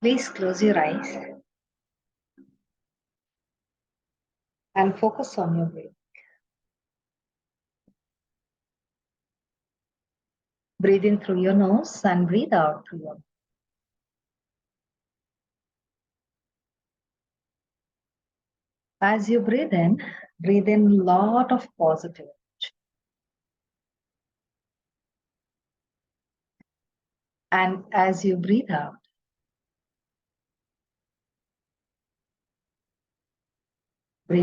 Please close your eyes and focus on your breath. Breathe in through your nose and breathe out through your mouth. As you breathe in a lot of positive energy. And as you breathe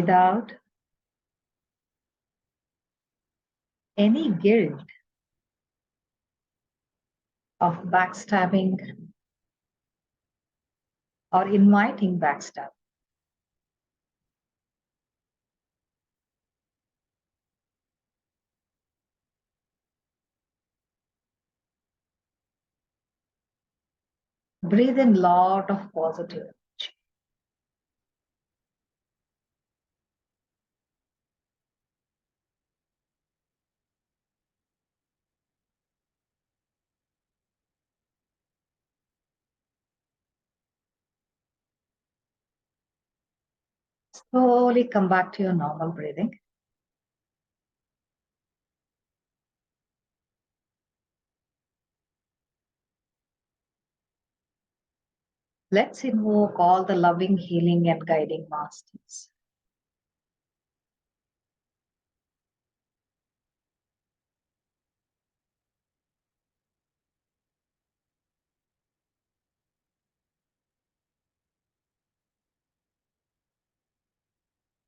out any guilt of backstabbing or inviting backstab. Breathe in a lot of positive energy. Slowly come back to your normal breathing. Let's invoke all the loving, healing, and guiding masters.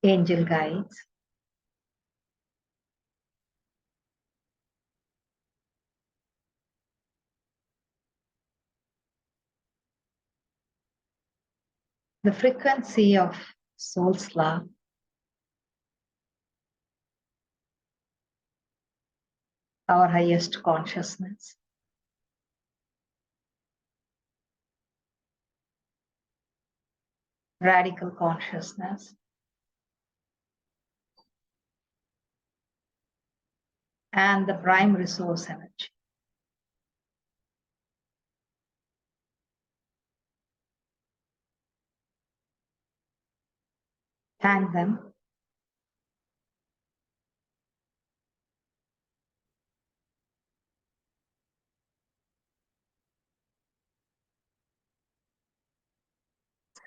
Angel guides, the frequency of soul's love, our highest consciousness, radical consciousness, and the prime resource energy. Thank them.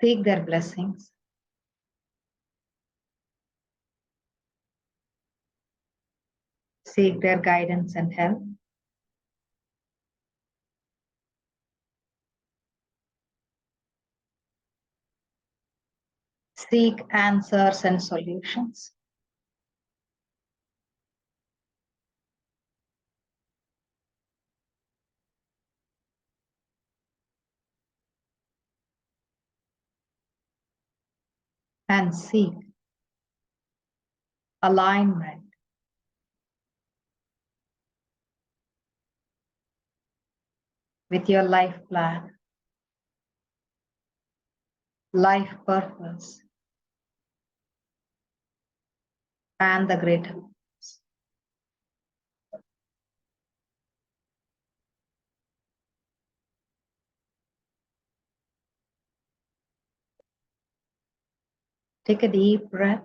Seek their blessings. Seek their guidance and help. Seek answers and solutions. And seek alignment with your life plan, life purpose, and the greater purpose. Take a deep breath.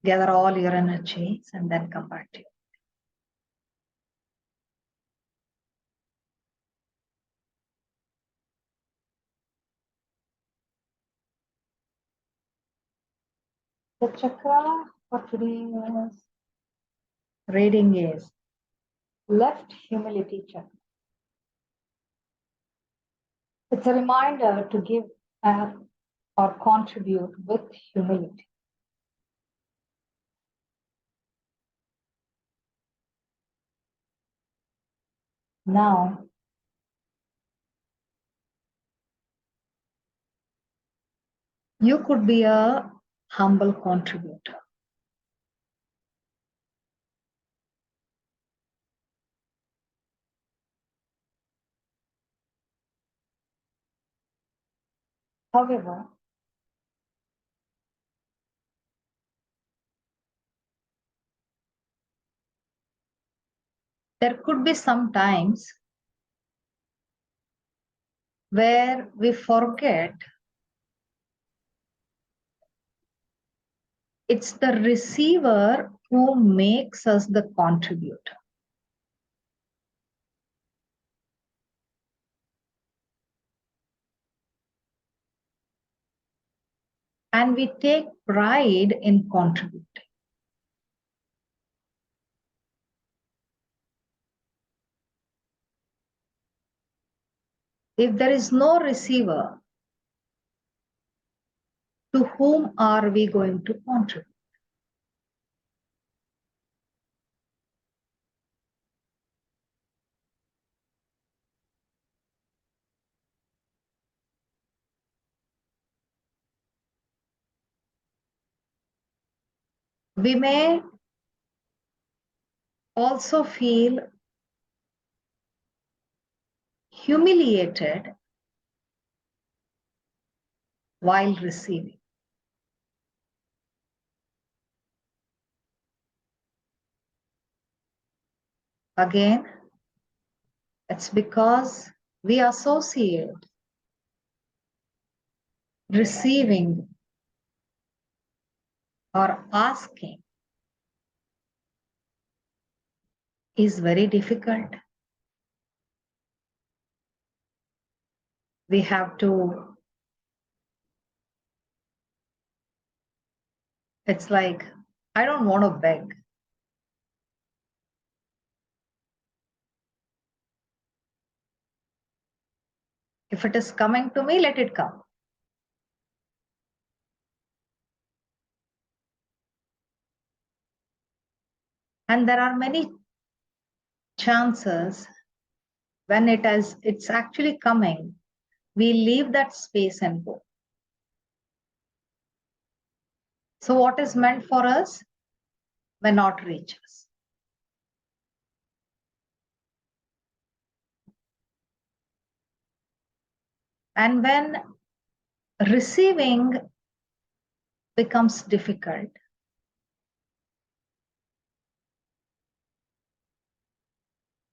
Gather all your energies and then come back to you. The chakra for today's reading is left humility chakra. It's a reminder to give or contribute with humility. Now, you could be a humble contributor. However, there could be some times where we forget it's the receiver who makes us the contributor. And we take pride in contributing. If there is no receiver, to whom are we going to contribute? We may also feel humiliated while receiving. Again, it's because we associate receiving or asking is very difficult. We have to, it's like, I don't want to beg. If it is coming to me, let it come. And there are many chances when it's actually coming, we leave that space and go. So what is meant for us may not reach us. And when receiving becomes difficult,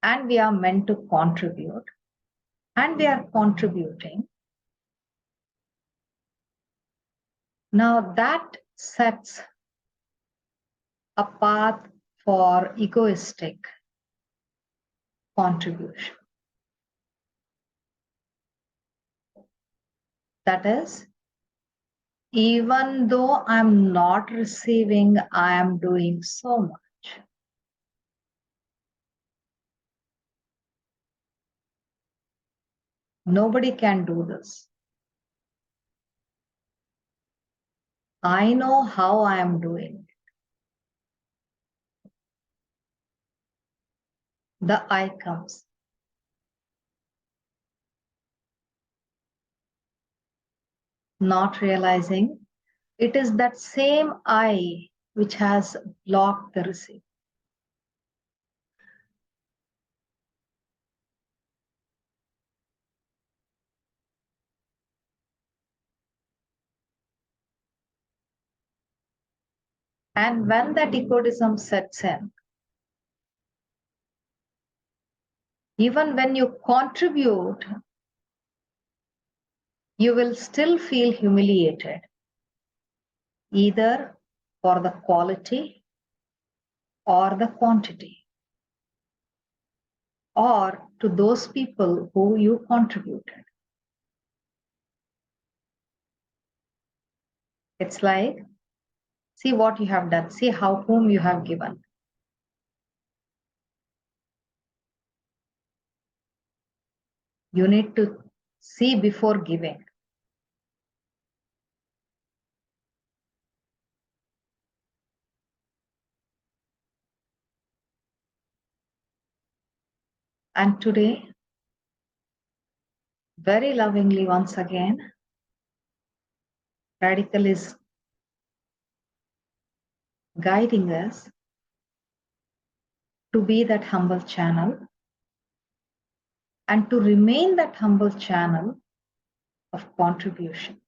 and we are meant to contribute, and we are contributing, now that sets a path for egoistic contribution. That is, even though I'm not receiving, I am doing so much. Nobody can do this. I know how I am doing. The I comes. Not realizing it is that same I which has blocked the receiver. And when that egoism sets in, even when you contribute, you will still feel humiliated, either for the quality or the quantity, or to those people who you contributed. It's like, see what you have done, see whom you have given. You need to see before giving. And today, very lovingly once again, Redikall is guiding us to be that humble channel and to remain that humble channel of contribution.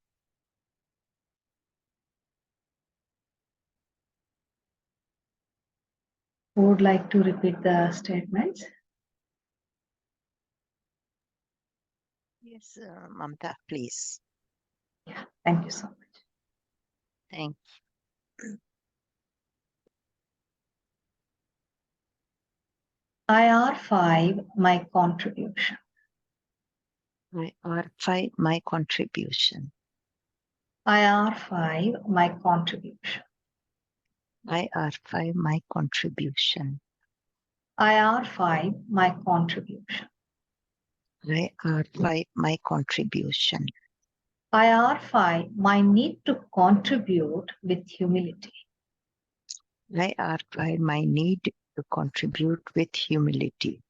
Who would like to repeat the statements? Yes, Mamta, please. Yeah, thank you so much. Thank IR5, my contribution. you. R5, my contribution. IR5, my contribution. IR5, my contribution. IR5, my contribution. IR5, my contribution. IR5, my need to contribute with humility. IR5, my need to contribute with humility.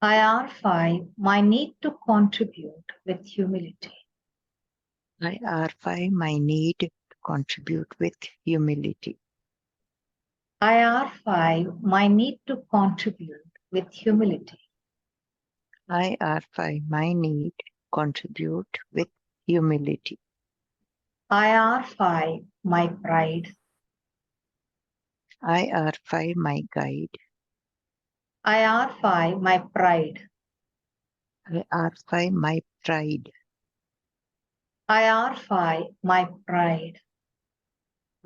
IR5, my need to contribute with humility. IR5, my need to contribute with humility. IR5, my need to contribute with humility. IR5, my need to contribute with humility. IR5, my pride. IR5, my guide. IR5, my pride. IR5, my pride. IR5, my pride.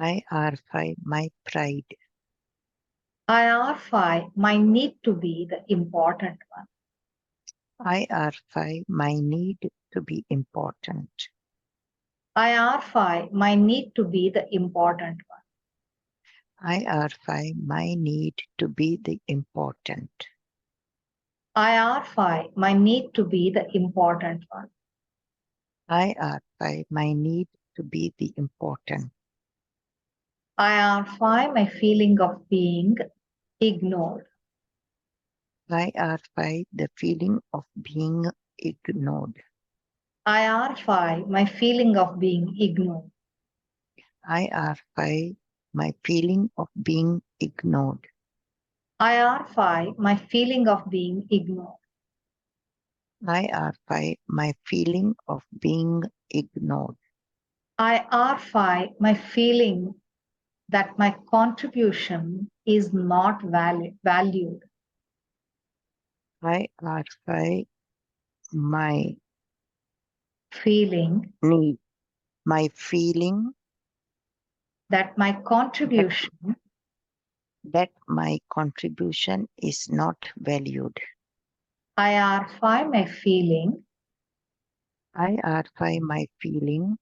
IR5, my pride. IR5, my need to be the important one. IR5, my need to be important. IR5, my need to be the important one. IR5, my need to be the important. IR5, my need to be the important one. IR5, my need to be the important. IR5, my feeling of being ignored. IR5, the feeling of being ignored. IR5, my feeling of being ignored. IR5, my feeling of being ignored. IR5, my feeling of being ignored. IR5, my feeling of being ignored. IR5, my feeling that my contribution is not valued. IR5, my Feeling need, my feeling that my contribution that my contribution is not valued. IR5, my feeling IR5, my feeling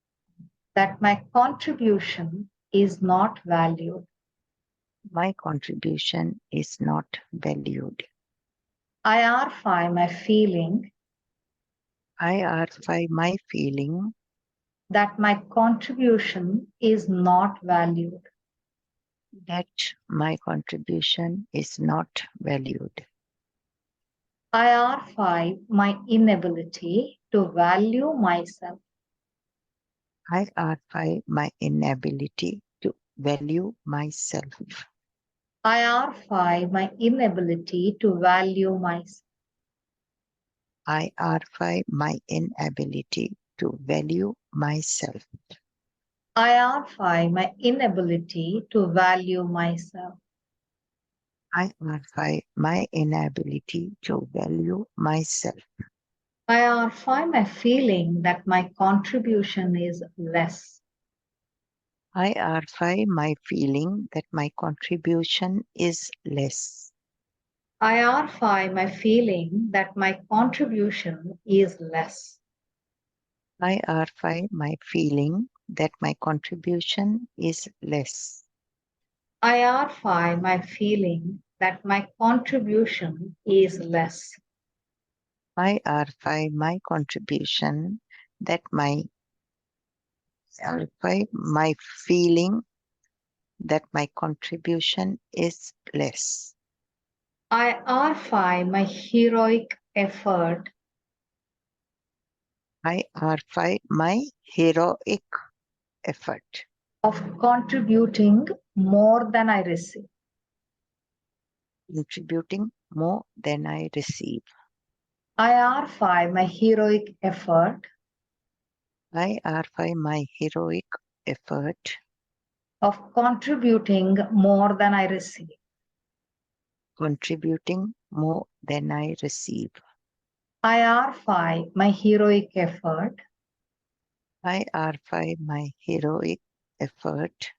that my contribution is not valued. my contribution is not valued. IR5, my feeling IR5, my feeling that my contribution is not valued. that my contribution is not valued. IR5, my inability to value myself. IR5, my inability to value myself. IR5, my inability to value myself. IR5, my inability to value myself. IR5, my inability to value myself. IR5, my inability to value myself. IR5, my feeling that my contribution is less. IR5, my feeling that my contribution is less. IR5, my feeling that my contribution is less. IR5, my feeling that my contribution is less. IR5, my feeling that my contribution is less. IR5, my contribution that my IR5, my feeling that my contribution is less. IR5, my heroic effort IR5, my heroic effort. of contributing more than I receive. Contributing more than I receive. IR5, my heroic effort IR5, my heroic effort of contributing more than I receive. contributing more than I receive. IR5, my heroic effort IR5, my heroic effort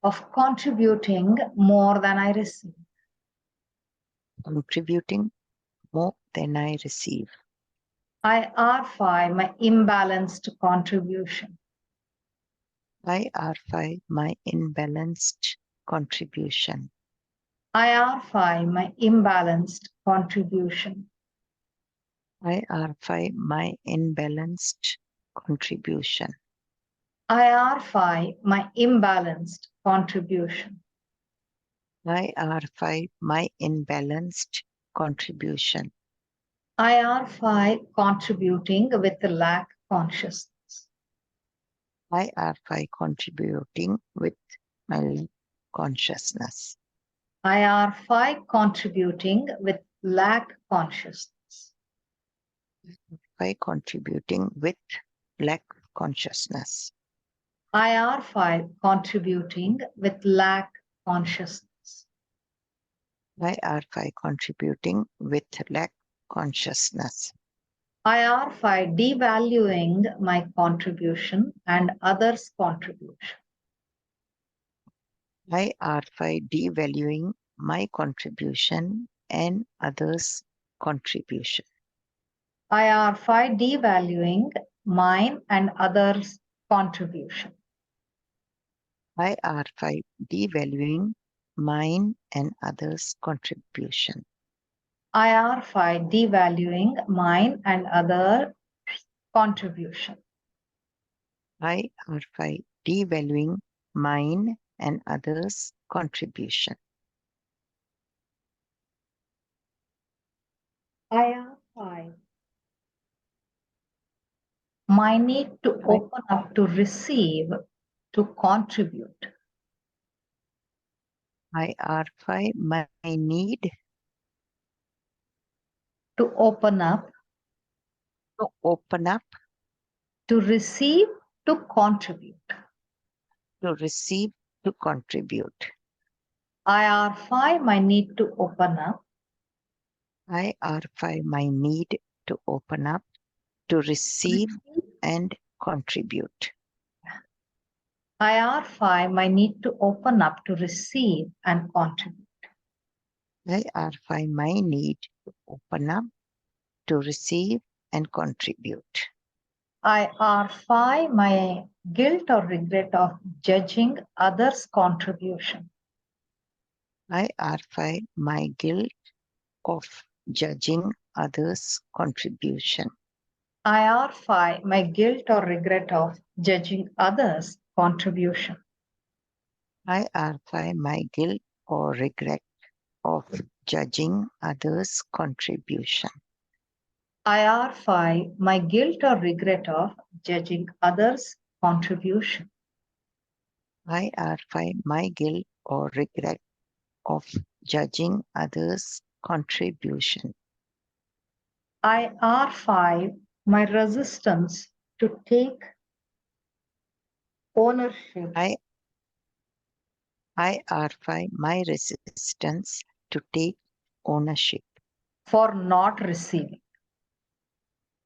of contributing more than I receive. contributing more than I receive. IR5, my imbalanced contribution. IR5, my imbalanced contribution. IR5, my imbalanced contribution. IR5, my imbalanced contribution. IR5, my imbalanced contribution. IR5, my imbalanced contribution. IR5, contributing with lack consciousness. IR5, contributing with my consciousness. IR5, contributing with lack consciousness. By contributing with lack consciousness. IR5, contributing with lack consciousness. IR5, contributing with lack consciousness. IR5, devaluing my contribution and others' contribution. IR5, devaluing my contribution and others' contribution. IR5, devaluing mine and others' contribution. IR5, devaluing mine and others' contribution. IR5, devaluing mine and other contribution. IR5, devaluing mine and others' contribution. IR5, my need to open up to receive, to contribute. IR5, my need To open up, to open up, to receive, to contribute. to receive, to contribute. IR5, my need to open up. IR5, my need to open up, to receive and contribute. IR5, my need to open up to receive and contribute. IR5, my need to open up, to receive and contribute. IR5, my guilt or regret of judging others' contribution. IR5, my guilt of judging others' contribution. IR5, my guilt or regret of judging others' contribution. IR5, my guilt or regret of judging others' contribution. IR5, my guilt or regret of judging others' contribution. IR5, my guilt or regret of judging others' contribution. IR5, my resistance to take ownership IR5, my resistance to take ownership for not receiving.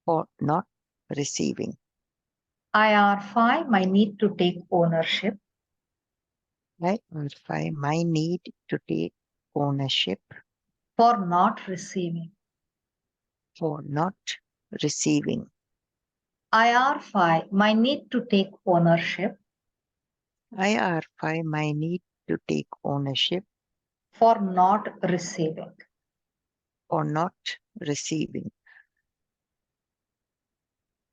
for not receiving. IR5, my need to take ownership IR5, my need to take ownership for not receiving. for not receiving. IR5, my need to take ownership IR5, my need to take ownership for not receiving. for not receiving.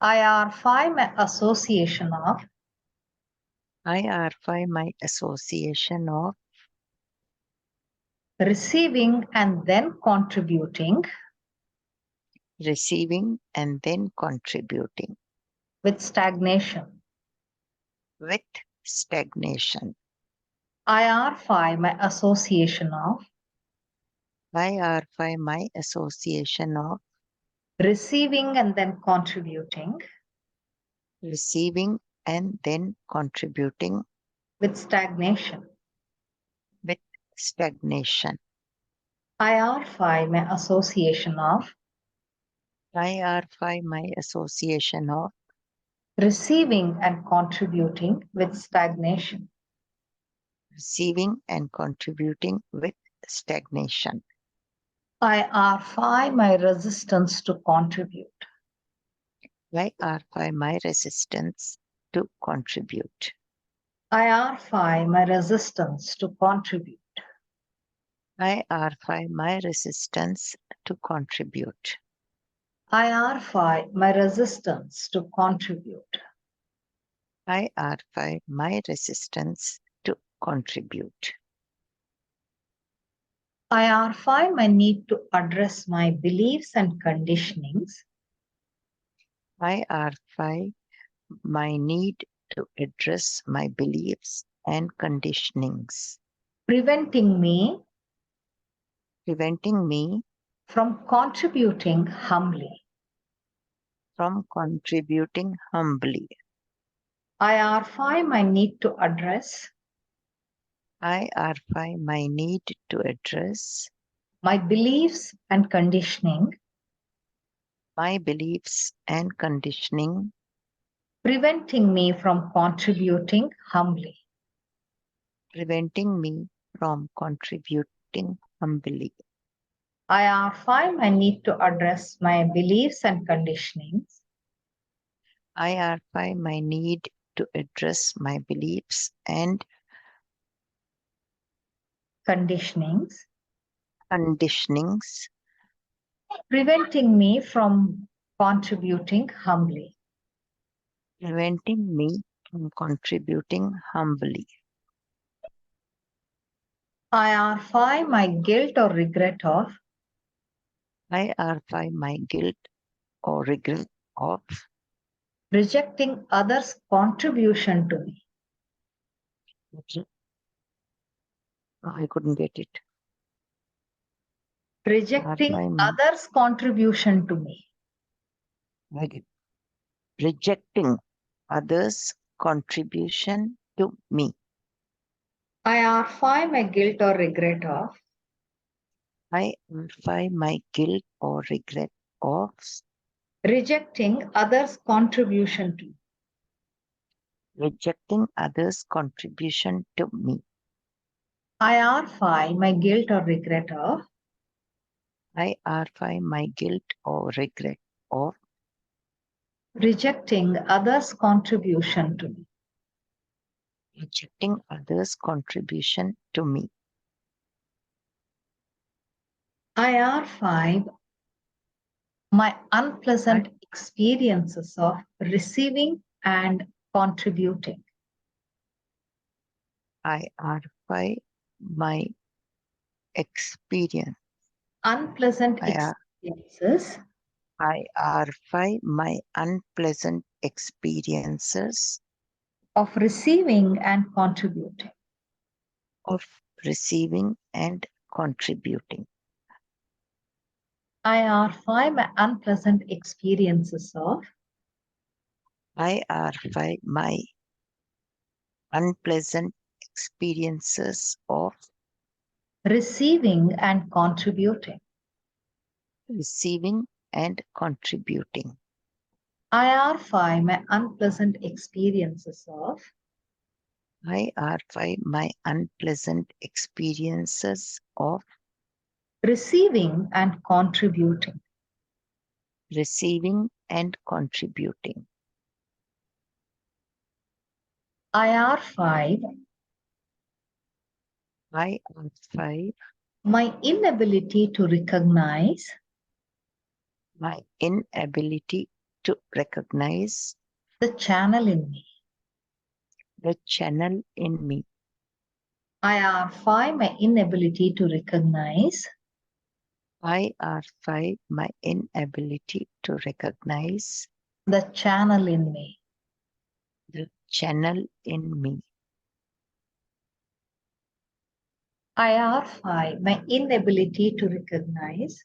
IR5, my association of IR5, my association of receiving and then contributing receiving and then contributing with stagnation. with stagnation. IR5, my association of IR5, my association of receiving and then contributing receiving and then contributing with stagnation. with stagnation. IR5, my association of IR5 my association of receiving and contributing with stagnation. receiving and contributing with stagnation. IR5 my resistance to contribute. IR5 my resistance to contribute. IR5 my resistance to contribute. IR5 my resistance to contribute. IR5 my resistance to contribute. IR5 my resistance to contribute. IR5 my need to address my beliefs and conditionings. IR5 my need to address my beliefs and conditionings, Preventing me preventing me from contributing humbly. from contributing humbly. IR5 my need to address IR5 my need to address my beliefs and conditioning, my beliefs and conditioning, preventing me from contributing humbly. preventing me from contributing humbly. IR5 my need to address my beliefs and conditionings, IR5 my need to address my beliefs and conditionings, conditionings, preventing me from contributing humbly. preventing me from contributing humbly. IR5 my guilt or regret of IR5 my guilt or regret of rejecting others' contribution to me. I couldn't get it. Rejecting IR5 others' contribution to me. rejecting others' contribution to me. IR5 my guilt or regret of IR5 my guilt or regret of rejecting others' contribution to me. rejecting others' contribution to me. IR5 my guilt or regret of IR5 my guilt or regret of rejecting others' contribution to me. rejecting others' contribution to me. IR5 my unpleasant experiences of receiving and contributing. IR5 my experience. Unpleasant IR, experiences IR5 my unpleasant experiences of receiving and contributing. of receiving and contributing. IR5 my unpleasant experiences of IR5 my unpleasant experiences of receiving and contributing. receiving and contributing. IR5 my unpleasant experiences of IR5 my unpleasant experiences of receiving and contributing. receiving and contributing. IR5 IR5 my inability to recognize my inability to recognize the channel in me. the channel in me. IR5 my inability to recognize IR5 my inability to recognize the channel in me. the channel in me. IR5 my inability to recognize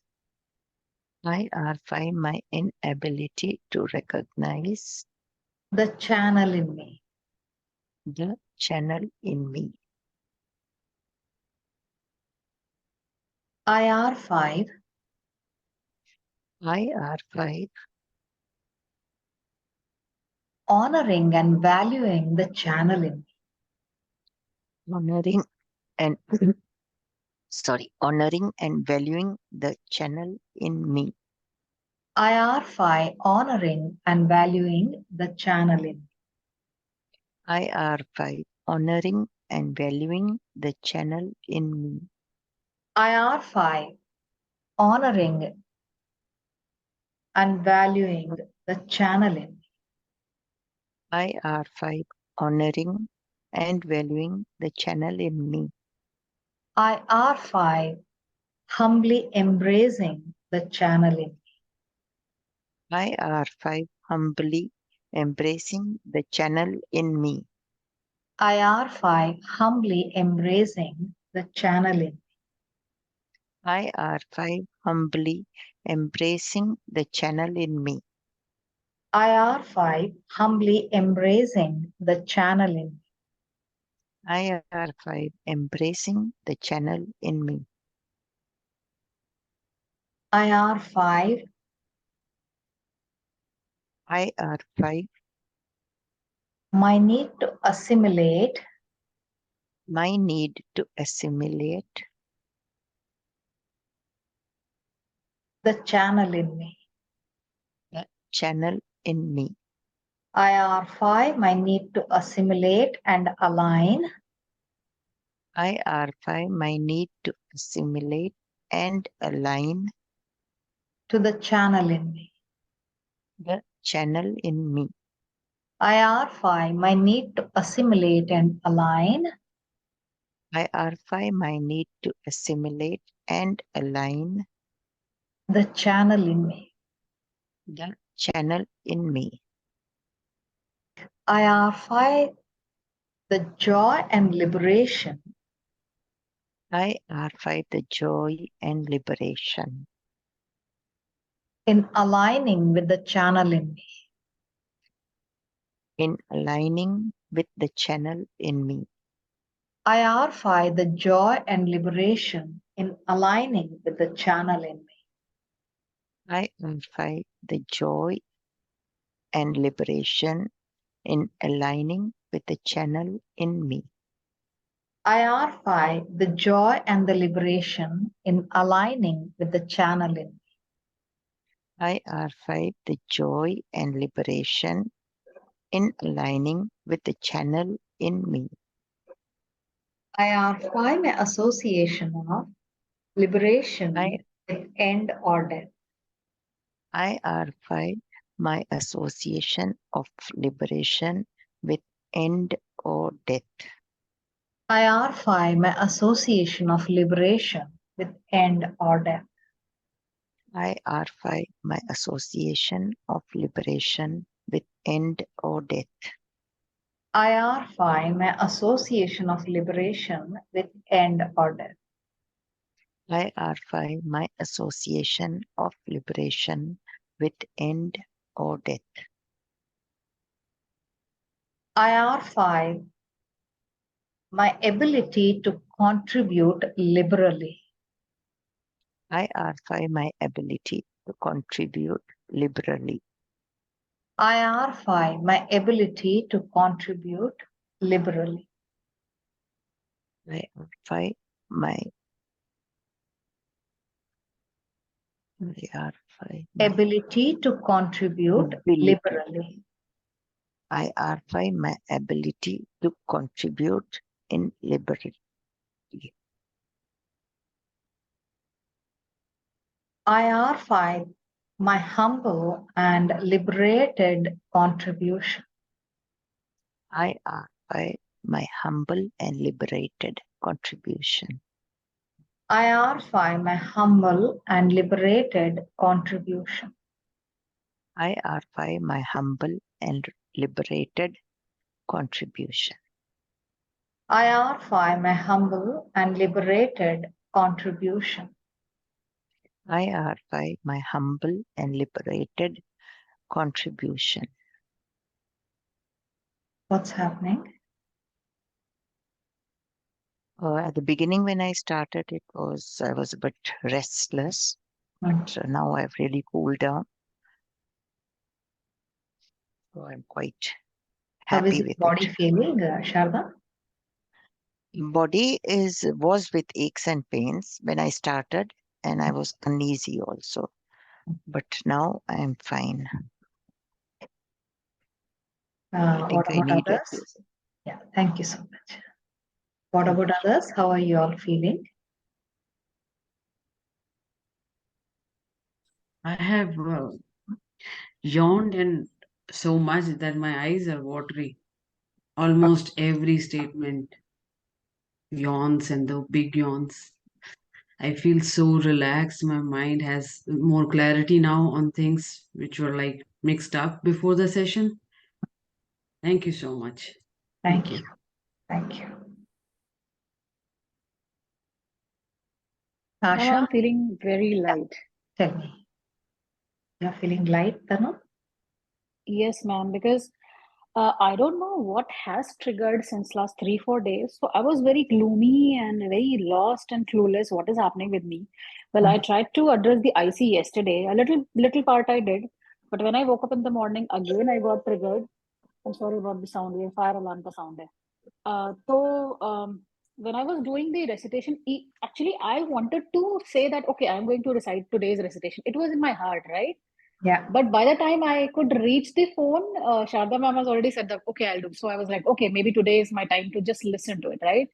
IR5 my inability to recognize the channel in me. the channel in me. IR5 IR5, honoring and valuing the channel in me. honoring and honoring and valuing the channel in me. IR5, honoring and valuing the channel in me. IR5, honoring and valuing the channel in me. IR5, honoring and valuing the channel in me. IR5, honoring and valuing the channel in me. IR5, humbly embracing the channel in me. IR5, humbly embracing the channel in me. IR5, humbly embracing the channel in me. IR5, humbly embracing the channel in me. IR5, humbly embracing the channel in me. IR5, embracing the channel in me. IR5, IR5, my need to assimilate my need to assimilate the channel in me. the channel in me. IR5, my need to assimilate and align IR5, my need to assimilate and align to the channel in me. the channel in me. IR5, my need to assimilate and align IR5, my need to assimilate and align the channel in me. the channel in me. IR5, the joy and liberation IR5, the joy and liberation in aligning with the channel in me. in aligning with the channel in me. IR5, the joy and liberation in aligning with the channel in me. IR5, the joy and liberation in aligning with the channel in me. IR5, the joy and the liberation in aligning with the channel in me. IR5, the joy and liberation in aligning with the channel in me. IR5, my association of liberation with end or death. IR5, my association of liberation with end or death. IR5, my association of liberation with end or death. IR5, my association of liberation with end or death. IR5, my association of liberation with end or death. IR5, my association of liberation with end or death. IR5, my ability to contribute liberally. IR5, my ability to contribute liberally. IR5, my ability to contribute liberally. IR5, my IR5, my Ability to contribute ability. liberally. IR5, my ability to contribute in liberty. IR5, my humble and liberated contribution. IR5, my humble and liberated contribution. IR5, my humble and liberated contribution. IR5, my humble and liberated contribution. IR5, my humble and liberated contribution. IR5, my humble and liberated contribution. What's happening? At the beginning, when I started, I was a bit restless. But now I've really cooled down. So I'm quite How is happy your with body it. feeling, Sharda? Body was with aches and pains when I started, and I was uneasy also. But now I am fine. I What think I about needed others? this. Yeah, thank you so much. What Thank about you. others? How are you all feeling? I have yawned and so much that my eyes are watery. Almost every statement yawns and the big yawns. I feel so relaxed. My mind has more clarity now on things which were like mixed up before the session. Thank you so much. Thank Thank you. you. Thank you. Now Asha, I'm feeling very light. tell me. You're feeling light, Tanu? Yes, ma'am, because I don't know what has triggered since last 3, 4 days. So I was very gloomy and very lost and clueless. What is happening with me? Well, I tried to address the IC yesterday. A little part I did, but when I woke up in the morning, again I got triggered. I'm sorry about the sound. ये fire alarm का sound है. When I was doing the recitation, actually I wanted to say that okay, I'm going to recite today's recitation. It was in my heart, right? Yeah. But by the time I could reach the phone, Sharda ma'am has already said that, okay, I'll do. So I was like, okay, maybe today is my time to just listen to it, right?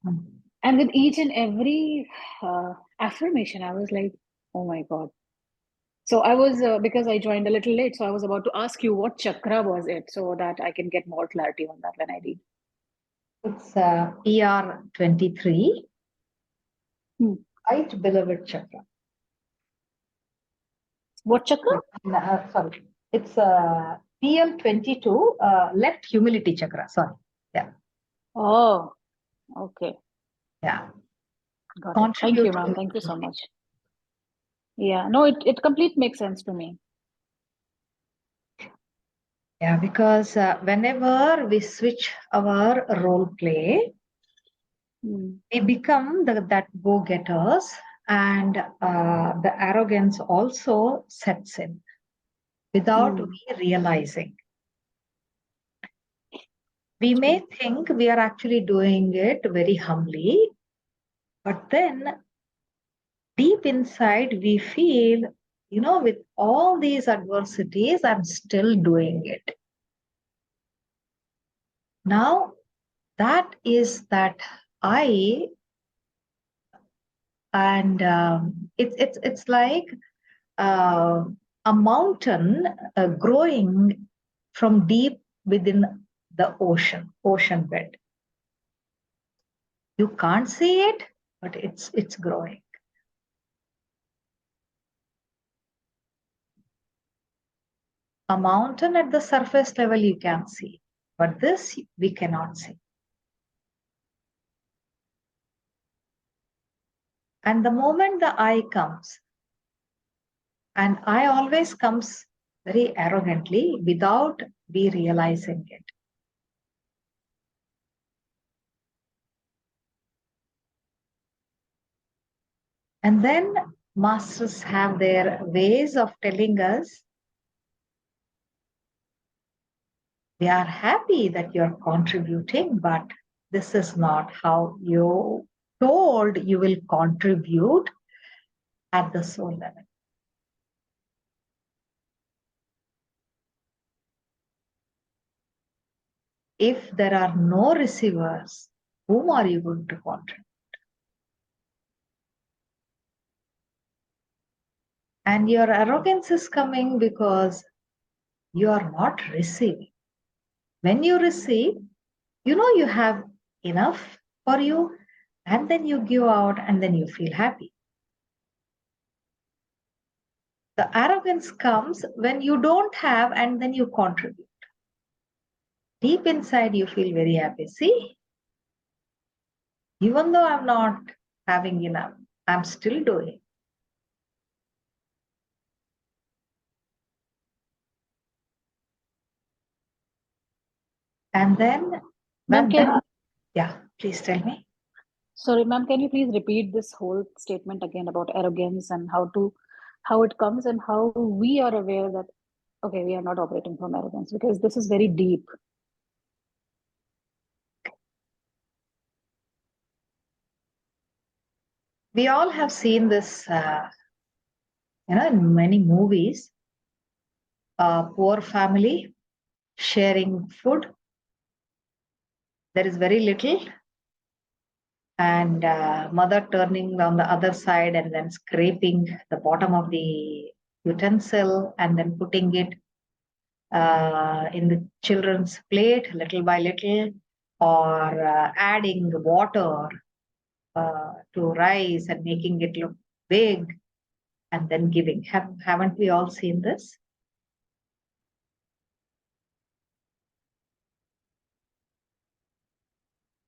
Mm. And with each and every affirmation, I was like, oh my God. So I was, because I joined a little late, so I was about to ask you what chakra was it so that I can get more clarity on that when I read. It's PR23, Hmm. right beloved chakra. What chakra? Sorry, it's PL22, left humility chakra. Sorry. Yeah. Oh, okay. Yeah. Got it. Thank you, ma'am. Contributing. Thank you so much. Yeah, no, it complete makes sense to me. Yeah, because whenever we switch our role play, Hmm. we become that go-getters, and the arrogance also sets in without Hmm. we realizing. We may think we are actually doing it very humbly, but then deep inside we feel, with all these adversities, I'm still doing it. Now, that is that I, and it's like uh, a mountain growing from deep within the ocean bed. You can't see it, but it's growing. A mountain at the surface level you can see, but this we cannot see. And the moment the I comes, and I always comes very arrogantly without we realizing it. And then masters have their ways of telling us, we are happy that you're contributing, but this is not how you told you will contribute at the soul level. If there are no receivers, whom are you going to contribute? And your arrogance is coming because you are not receiving. When you receive, you have enough for you, and then you give out, and then you feel happy. The arrogance comes when you don't have, and then you contribute. Deep inside, you feel very happy. See, even though I'm not having enough, I'm still doing. And then, Ma'am, yeah, please tell me. sorry, ma'am, can you please repeat this whole statement again about arrogance and how to how it comes and how we are aware that, okay, we are not operating from arrogance, because this is very deep. We all have seen this, in many movies. A poor family sharing food. There is very little, and mother turning on the other side and then scraping the bottom of the utensil and then putting it in the children's plate little by little, or adding water to rice and making it look big and then giving. Haven't we all seen this?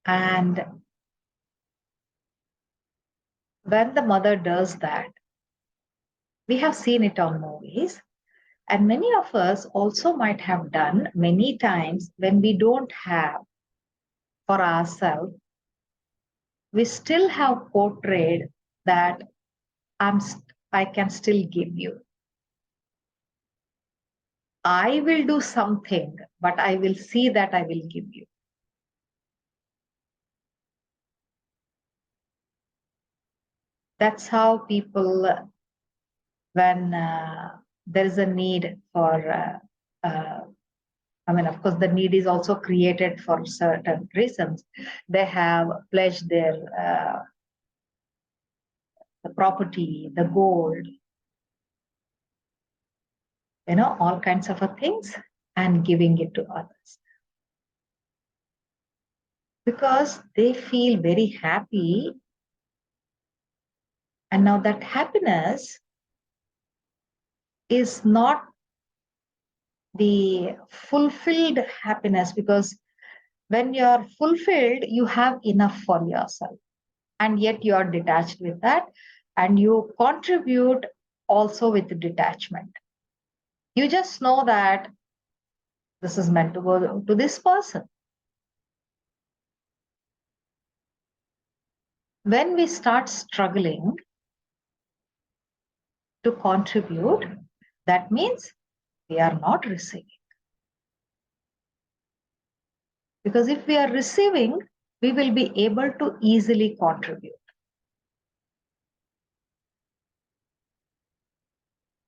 And when the mother does that, we have seen it on movies. And many of us also might have done many times when we don't have for ourselves. We still have portrayed that I can still give you. I will do something, but I will see that I will give you. That's how people, when there is a need for, of course, the need is also created for certain reasons. They have pledged their the property, the gold, all kinds of things, and giving it to others. Because they feel very happy. And now that happiness is not the fulfilled happiness, because when you're fulfilled, you have enough for yourself. And yet you are detached with that. And you contribute also with detachment. You just know that this is meant to go to this person. When we start struggling to contribute, that means we are not receiving. Because if we are receiving, we will be able to easily contribute.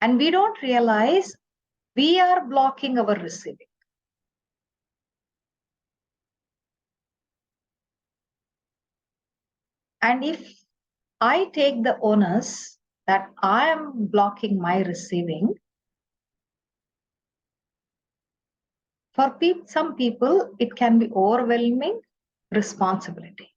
And we don't realize we are blocking our receiving. And if I take the onus that I am blocking my receiving, for some people, it can be overwhelming responsibility.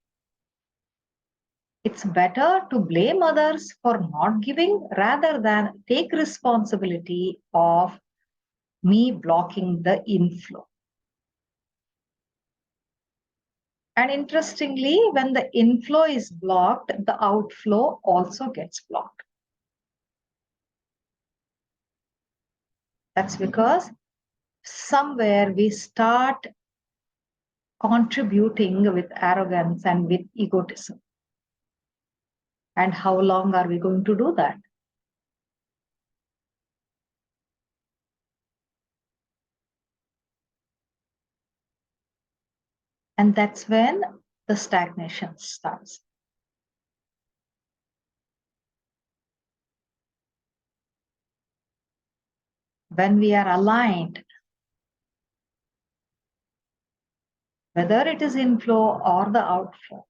It's better to blame others for not giving rather than take responsibility of me blocking the inflow. And interestingly, when the inflow is blocked, the outflow also gets blocked. That's because somewhere we start contributing with arrogance and with egotism. And how long are we going to do that? And that's when the stagnation starts. When we are aligned, whether it is inflow or the outflow,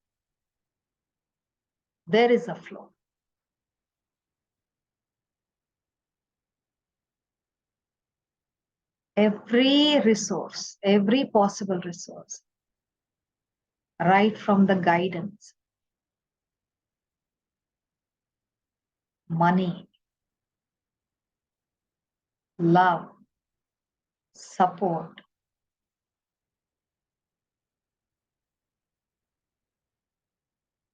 there is a flow. Every resource, every possible resource, right from the guidance, money, love, support,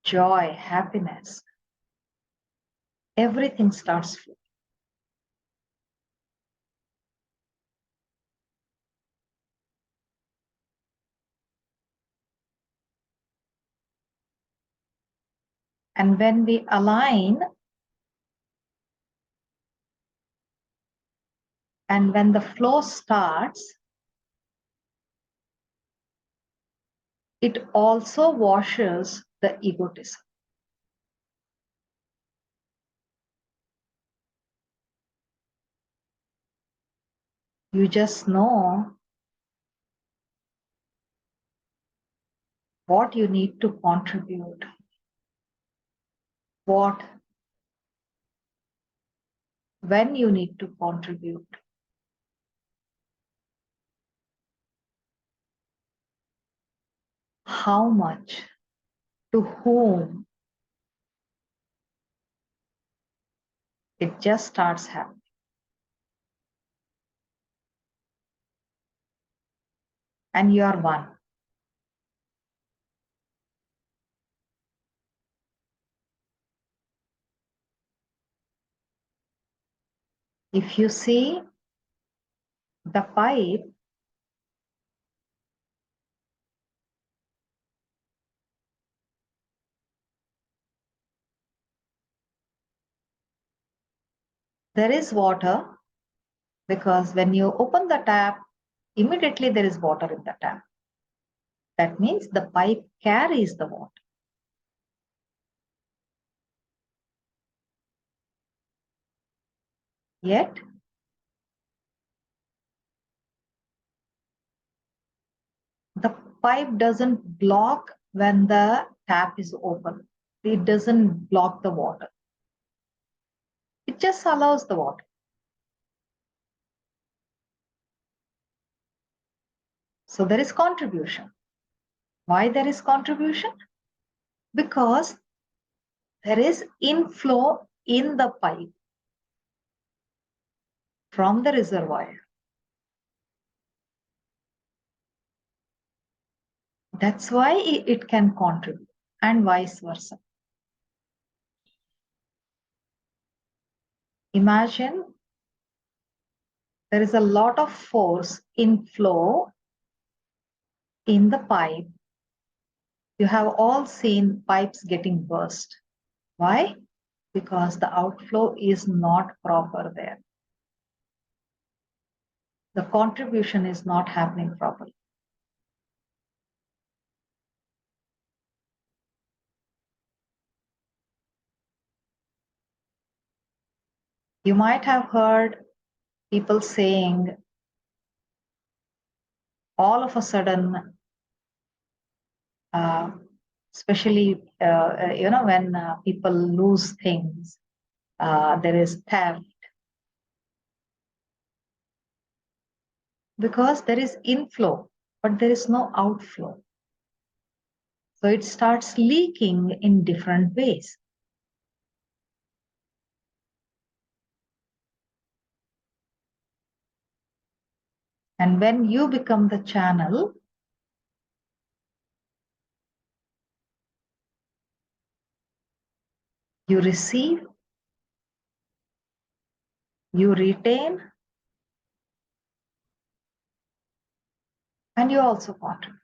joy, happiness, everything starts flowing. And when we align, And when the flow starts, it also washes the egotism. You just know what you need to contribute, when you need to contribute. How much, to whom. It just starts happening. And you are one. If you see the pipe, there is water, because when you open the tap, immediately there is water in the tap. That means the pipe carries the water. Yet, the pipe doesn't block when the tap is open. It doesn't block the water. It just allows the water. So there is contribution. Why there is contribution? Because there is inflow in the pipe from the reservoir. That's why it can contribute, and vice versa. Imagine there is a lot of force inflow in the pipe. You have all seen pipes getting burst. Why? Because the outflow is not proper there. The contribution is not happening properly. You might have heard people saying, all of a sudden, especially when people lose things, there is theft, because there is inflow, but there is no outflow. So it starts leaking in different ways. And when you become the channel, you receive, you retain, and you also contribute.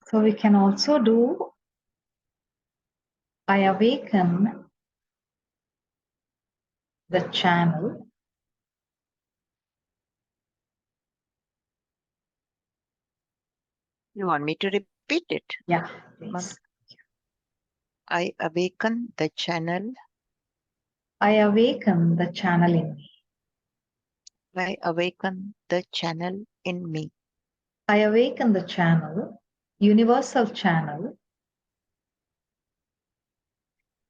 So we can also do, I awaken the channel. You want me to repeat it? Yeah, please. I awaken the channel. I awaken the channel in me. I awaken the channel in me. I awaken the channel, universal channel.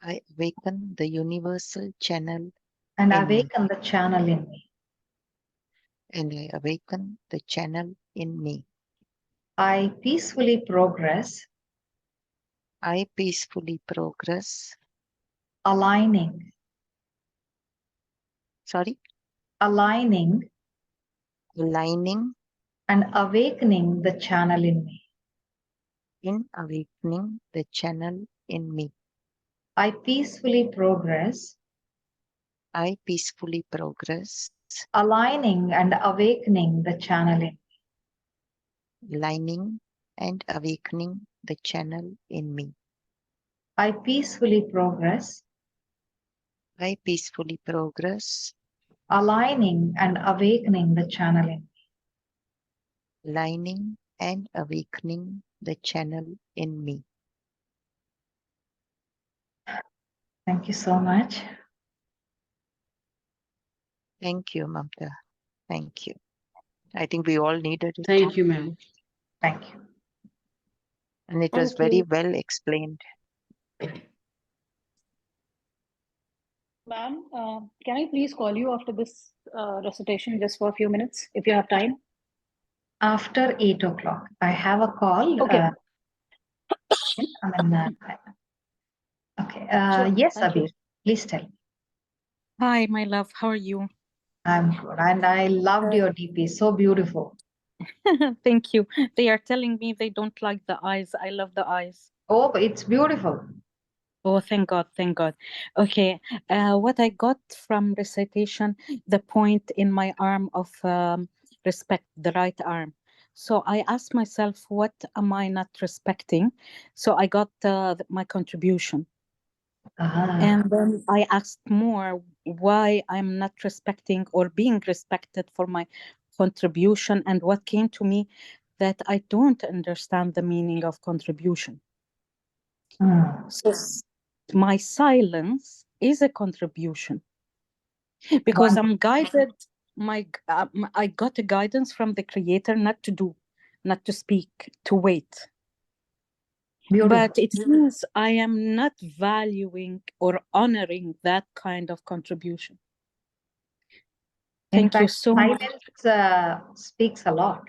I awaken the universal channel And in me. awaken the channel in me. And I awaken the channel in me. I peacefully progress, I peacefully progress. aligning, Sorry, aligning aligning and awakening the channel in me. in awakening the channel in me. I peacefully progress, I peacefully progress, aligning and awakening the channel in me. lining and awakening the channel in me. I peacefully progress, I peacefully progress, aligning and awakening the channel in me. lining and awakening the channel in me. Thank you so much. Thank you, Mamta. Thank you. I think we all needed it. Thank you, ma'am. Thank you. And it was Thank very you. well explained. Ma'am, can I please call you after this recitation just for a few minutes if you have time? After 8 o'clock, I have a call. Okay, I mean, okay. sure. Yes, Thank you. Abir, please tell me. Hi, my love. How are you? I'm good. And I loved your DP. So beautiful. Thank you. They are telling me they don't like the eyes. I love the eyes. Oh, it's beautiful. Oh, thank God. Thank God. Okay. What I got from recitation, the point in my arm of respect, the right arm. So I asked myself, what am I not respecting? So I got my contribution. Ah, And then I asked more why I'm not respecting or being respected for my contribution. And what came to me that I don't understand the meaning of contribution. So my silence is a contribution because wonderful. I'm guided. I got a guidance from the creator not to do, not to speak, to wait. Beautiful. But it seems I am not valuing or honoring that kind of contribution. In Thank you fact, so much. silence speaks a lot.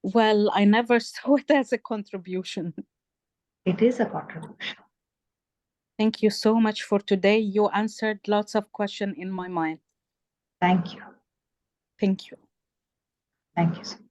Well, I never saw it as a contribution. It is a contribution. Thank you so much for today. You answered lots of questions in my mind. Thank you. Thank you. Thank you so much.